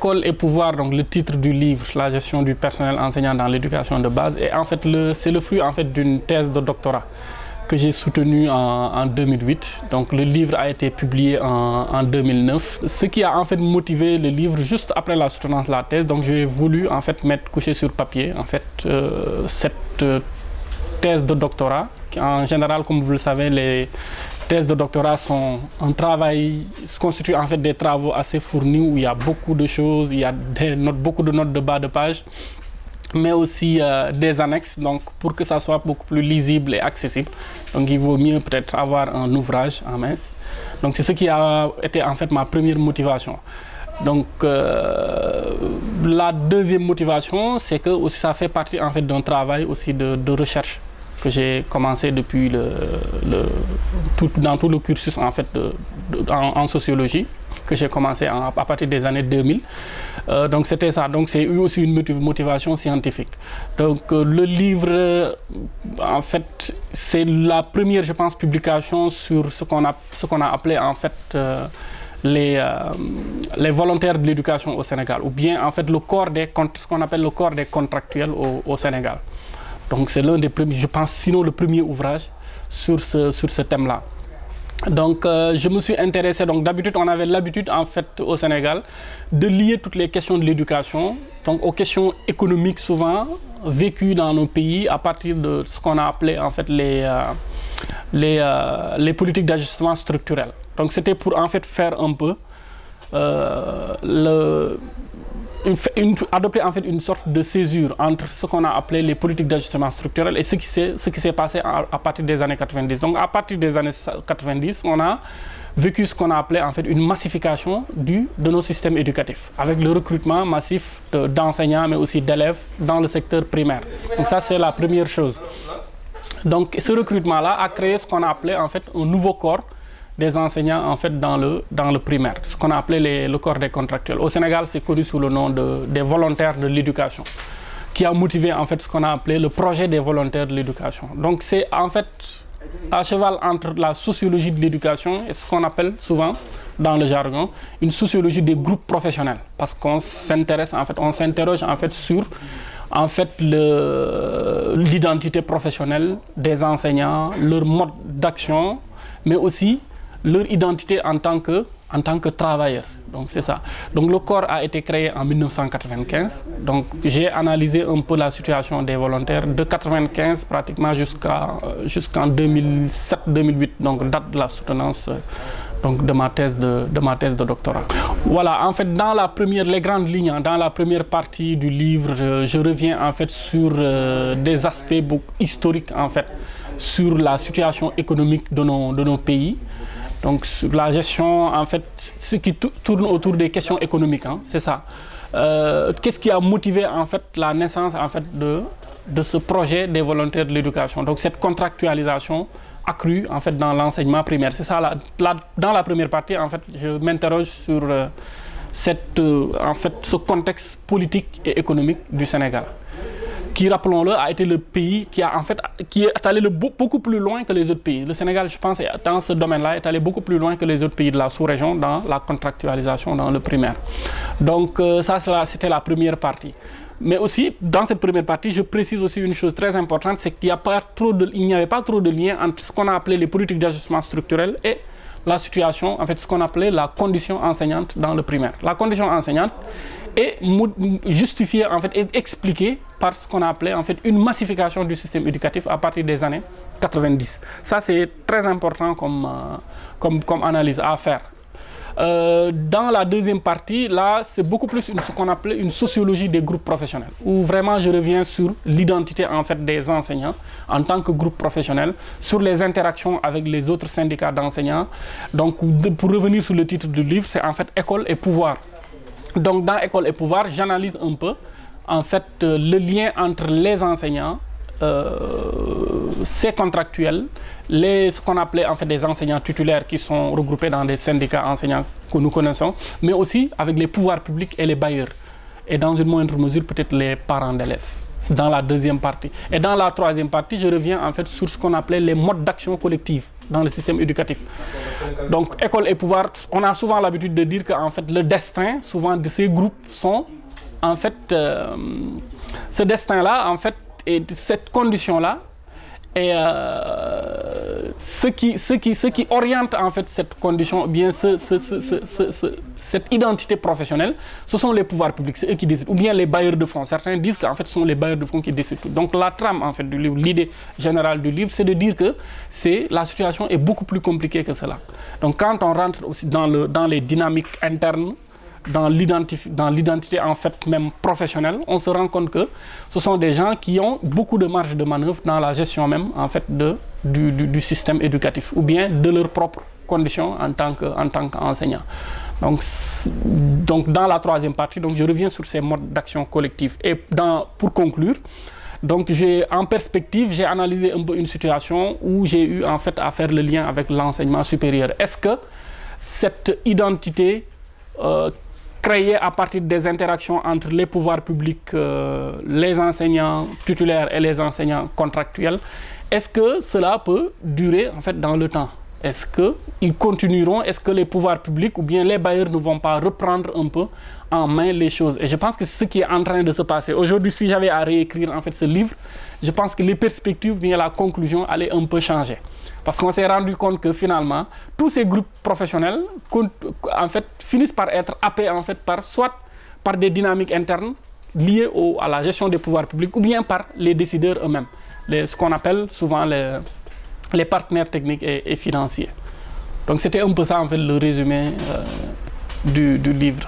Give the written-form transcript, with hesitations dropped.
École et pouvoir, donc le titre du livre, la gestion du personnel enseignant dans l'éducation de base, et en fait c'est le fruit en fait d'une thèse de doctorat que j'ai soutenue en 2008. Donc le livre a été publié en 2009. Ce qui a en fait motivé le livre juste après la soutenance de la thèse, donc j'ai voulu en fait coucher sur papier en fait cette thèse de doctorat. En général, comme vous le savez, les thèses de doctorat sont un travail, constituent en fait des travaux assez fournis où il y a beaucoup de choses, il y a beaucoup de notes de bas de page, mais aussi des annexes, donc pour que ça soit beaucoup plus lisible et accessible. Donc il vaut mieux peut-être avoir un ouvrage en main. Donc c'est ce qui a été en fait ma première motivation. Donc la deuxième motivation, c'est que aussi, ça fait partie en fait d'un travail aussi de recherche que j'ai commencé depuis dans tout le cursus en fait en sociologie, que j'ai commencé à partir des années 2000. Donc c'était ça, donc c'est eu aussi une motivation scientifique. Donc le livre, en fait, c'est la première, je pense, publication sur ce qu'on a appelé en fait les volontaires de l'éducation au Sénégal, ou bien en fait ce qu'on appelle le corps des contractuels au Sénégal. Donc c'est l'un des premiers, je pense, sinon le premier ouvrage sur ce thème-là. Donc je me suis intéressé, donc d'habitude on avait l'habitude en fait au Sénégal de lier toutes les questions de l'éducation donc aux questions économiques souvent vécues dans nos pays à partir de ce qu'on a appelé en fait les politiques d'ajustement structurel. Donc c'était pour en fait faire un peu adopter en fait une sorte de césure entre ce qu'on a appelé les politiques d'ajustement structurel et ce qui s'est passé à partir des années 90. Donc à partir des années 90, on a vécu ce qu'on a appelé en fait une massification de nos systèmes éducatifs, avec le recrutement massif d'enseignants mais aussi d'élèves dans le secteur primaire. Donc ça c'est la première chose. Donc ce recrutement-là a créé ce qu'on a appelé en fait un nouveau corps des enseignants en fait dans le primaire, ce qu'on a appelé le corps des contractuels. Au Sénégal, c'est connu sous le nom des volontaires de l'éducation, qui a motivé en fait ce qu'on a appelé le projet des volontaires de l'éducation. Donc c'est en fait à cheval entre la sociologie de l'éducation et ce qu'on appelle souvent dans le jargon une sociologie des groupes professionnels, parce qu'on s'intéresse en fait, on s'interroge en fait sur en fait l'identité professionnelle des enseignants, leur mode d'action, mais aussi leur identité en tant que travailleurs. Donc c'est ça. Donc le corps a été créé en 1995. Donc j'ai analysé un peu la situation des volontaires de 1995 pratiquement jusqu'en 2007-2008, donc date de la soutenance donc de ma thèse de doctorat. Voilà, en fait dans les grandes lignes, dans la première partie du livre, je reviens en fait sur des aspects historiques en fait, sur la situation économique de nos pays. Donc sur la gestion, en fait, ce qui tourne autour des questions économiques, hein, c'est ça. Qu'est-ce qui a motivé en fait la naissance en fait de ce projet des volontaires de l'éducation? Donc cette contractualisation accrue en fait dans l'enseignement primaire. C'est ça. Dans la première partie, en fait, je m'interroge sur en fait, ce contexte politique et économique du Sénégal, qui, rappelons-le, a été le pays qui est allé beaucoup plus loin que les autres pays. Le Sénégal, je pense, dans ce domaine-là, est allé beaucoup plus loin que les autres pays de la sous-région dans la contractualisation dans le primaire. Donc ça, c'était la première partie. Mais aussi, dans cette première partie, je précise aussi une chose très importante, c'est qu'il n'y avait pas trop de lien entre ce qu'on a appelé les politiques d'ajustement structurel et la situation, en fait, ce qu'on appelait la condition enseignante dans le primaire. La condition enseignante est justifiée, en fait, et expliquée par ce qu'on a appelé, en fait, une massification du système éducatif à partir des années 90. Ça, c'est très important comme analyse à faire. Dans la deuxième partie, là, c'est beaucoup plus ce qu'on appelle une sociologie des groupes professionnels, où vraiment je reviens sur l'identité en fait des enseignants en tant que groupe professionnel, sur les interactions avec les autres syndicats d'enseignants. Donc, pour revenir sur le titre du livre, c'est en fait École et pouvoir. Donc, dans École et pouvoir, j'analyse un peu en fait le lien entre les enseignants, ces contractuels, ce qu'on appelait en fait des enseignants titulaires qui sont regroupés dans des syndicats enseignants que nous connaissons, mais aussi avec les pouvoirs publics et les bailleurs, et dans une moindre mesure peut-être les parents d'élèves. C'est dans la deuxième partie. Et dans la troisième partie, je reviens en fait sur ce qu'on appelait les modes d'action collective. dans le système éducatif. Donc, école et pouvoir, on a souvent l'habitude de dire qu'en fait, le destin, souvent, de ces groupes sont, en fait, ce destin-là, en fait, et cette condition-là, et ce qui oriente en fait cette condition, bien cette identité professionnelle, ce sont les pouvoirs publics, c'est eux qui décident, ou bien les bailleurs de fonds. Certains disent qu'en fait ce sont les bailleurs de fonds qui décident tout. Donc la trame en fait du livre, l'idée générale du livre, c'est de dire que la situation est beaucoup plus compliquée que cela. Donc quand on rentre aussi dans les dynamiques internes, dans l'identité en fait même professionnelle, on se rend compte que ce sont des gens qui ont beaucoup de marge de manœuvre dans la gestion même en fait du système éducatif ou bien de leurs propres conditions en tant qu'enseignant. Donc dans la troisième partie, donc je reviens sur ces modes d'action collective. Et pour conclure, donc en perspective, j'ai analysé un peu une situation où j'ai eu en fait à faire le lien avec l'enseignement supérieur. Est-ce que cette identité créée à partir des interactions entre les pouvoirs publics, les enseignants titulaires et les enseignants contractuels, est-ce que cela peut durer en fait dans le temps? Est-ce qu'ils continueront? Est-ce que les pouvoirs publics ou bien les bailleurs ne vont pas reprendre un peu en main les choses? Et je pense que c'est ce qui est en train de se passer. Aujourd'hui, si j'avais à réécrire en fait ce livre, je pense que les perspectives, bien la conclusion allait un peu changer. Parce qu'on s'est rendu compte que finalement, tous ces groupes professionnels en fait, finissent par être happés en fait, soit par des dynamiques internes liées à la gestion des pouvoirs publics ou bien par les décideurs eux-mêmes, ce qu'on appelle souvent les partenaires techniques et financiers. Donc c'était un peu ça en fait le résumé du livre.